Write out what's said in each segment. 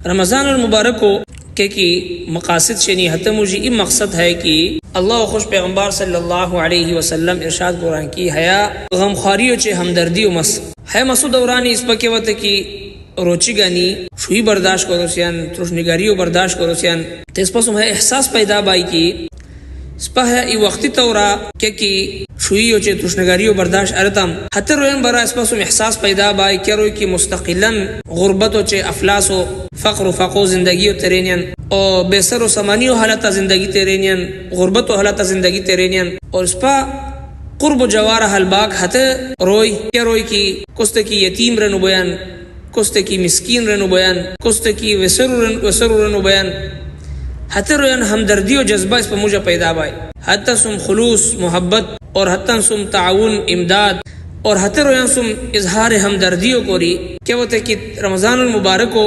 رمضان المبارک کو کی مقاصد شنی حتم مجھے یہ مقصد ہے کہ اللہ خوش پیغمبر صلی اللہ علیہ وسلم ارشاد قرآن کی حیا غمخواری و چے ہمدردی و مس ہے مسعود دورانی اس پکے وقت کی روچی گانی شوئی برداشت کرو سیان ترشنگاری و برداشت کرو سیان تیس پسم ہے احساس پیدا بائی کی سپا ہے ای وقتی طورا کہ شوئی و چے ترشنگاری و برداشت ارتم حتی روین برا اس پسم احساس پیدا بائی کیا روی کی مستقلاً غربت و چے افلاس و فقر و فقو زندگی و ترینین اور بے سر و سمانی و حالت زندگی ترینین غربت و حالت زندگی ترینین اور اس پا قرب و جوار حلباک حتی روی کیا روی کی کست کی یتیم رنو بیان کست کی مسکین رنو بیان کست کی وسر رنو بیان حتی رویان ہمدردی و جذبہ اس پا مجھے پیدا بائی حتی سم خلوص محبت اور حتی سم تعاون امداد اور حتی رویان سم اظہار ہمدردی و کوری کیا وہ کہ رمضان المبارک کو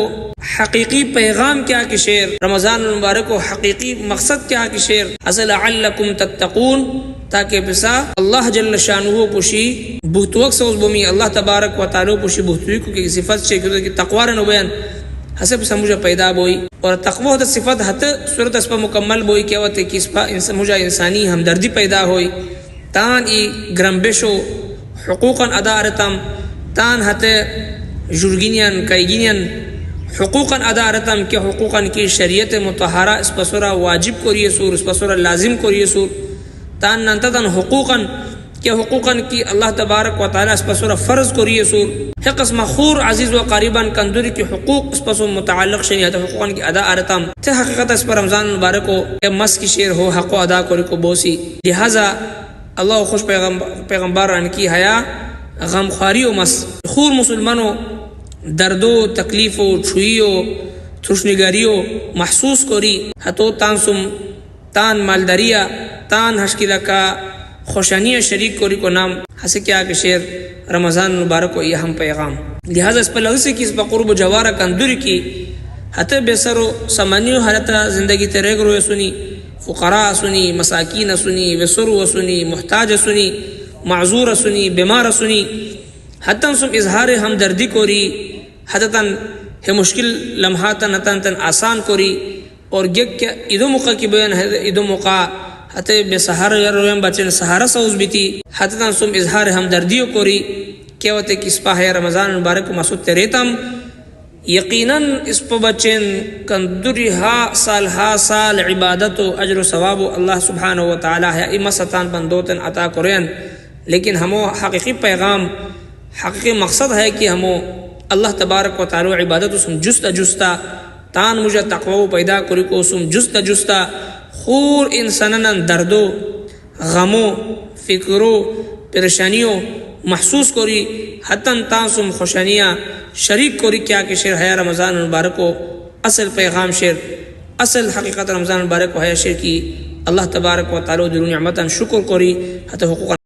حقیقی پیغام کیا کہ شیر رمضان المبارک کو حقیقی مقصد کیا کہ شیر اصل لعلکم تتقون تاکہ پسا اللہ جل شانہ پوشی بہتوک سے اس بومی اللہ تبارک و تعالی پوشی بہتوی کو کی صفت سے کہ تقوی رنو بیان حسب سمجھا پیدا بوئی اور تقوی ہوتا صفت حتی صورت اس پا مکمل بوئی کیا ہوتا کہ اس پا مجھا انسانی ہمدردی پیدا ہوئی تان ای گرمبشو حقوقاً ادا رتم تان حتی جرگینین کائیگینین حقوقاً ادا رتم کہ حقوقاً کی شریعت متحرہ اس پسورا واجب کو ریے سور اس پسورا لازم کو ریے سور تان ننتدن حقوقاً کہ حقوقاً کی اللہ تبارک و تعالی اس پسورا فرض کو ریے سور حق مخور عزیز و قریباً کندوری کی حقوق اس پسور متعلق شنیت حقوقاً کی ادا رتم تے حقیقت اس پر رمضان مبارک کو مس کی شیر ہو حق و ادا کو بوسی لہذا اللہ خوش پیغمبر ان کی حیا غمخواری و مس خور مسلمانوں درد و تکلیف و چھوئی و تھرشنگاری و محسوس کوری حتو تان سم تان مالداریا تان حشکلہ کا خوشانی شریک کوری کو نام ہسے کیا کہ شیر رمضان مبارک کو یہ ہم پیغام لہذا اس پر لغسی کی اس پر قرب و جوارہ کندوری کی حتی بے سر و سمانی و حالتا زندگی تریگ روی سنی فقراء سنی مساکین سنی وسر سنی محتاج سنی معذور سنی بیمار سنی حتی سم اظہار ہمدردی کوری حتتاً ہے مشکل لمحاتاً حتتاً آسان کوری اور گک کیا ادو موقع کی بیان ہے ادو موقع حتی بے سہارا رویم بچن سہارا سوز بیتی حتتاً سم اظہار ہمدردیو کوری کیا ہوتے کہ اس پا ہے رمضان مبارک مسعود تریتم یقیناً اس پا بچن کندری ہا سال عبادت و اجر و ثواب و اللہ سبحانہ و تعالی ہے اما ستان بندوتن عطا کرین لیکن ہمو حقیقی پیغام حقیقی مقصد ہے کہ ہمو اللہ تبارک و تعالی عبادت سم جستا تان مجھے تقوی پیدا کری کو سم جستا خور انسانن دردو غمو فکرو پریشانیوں محسوس کری حتن تان سم خوشانیاں شریک کری کیا کہ شیر ہے رمضان مبارک کو اصل پیغام شیر اصل حقیقت رمضان مبارک کو ہے شیر کی اللہ تبارک و تعالی در نعمتاً شکر کری حتی حقوق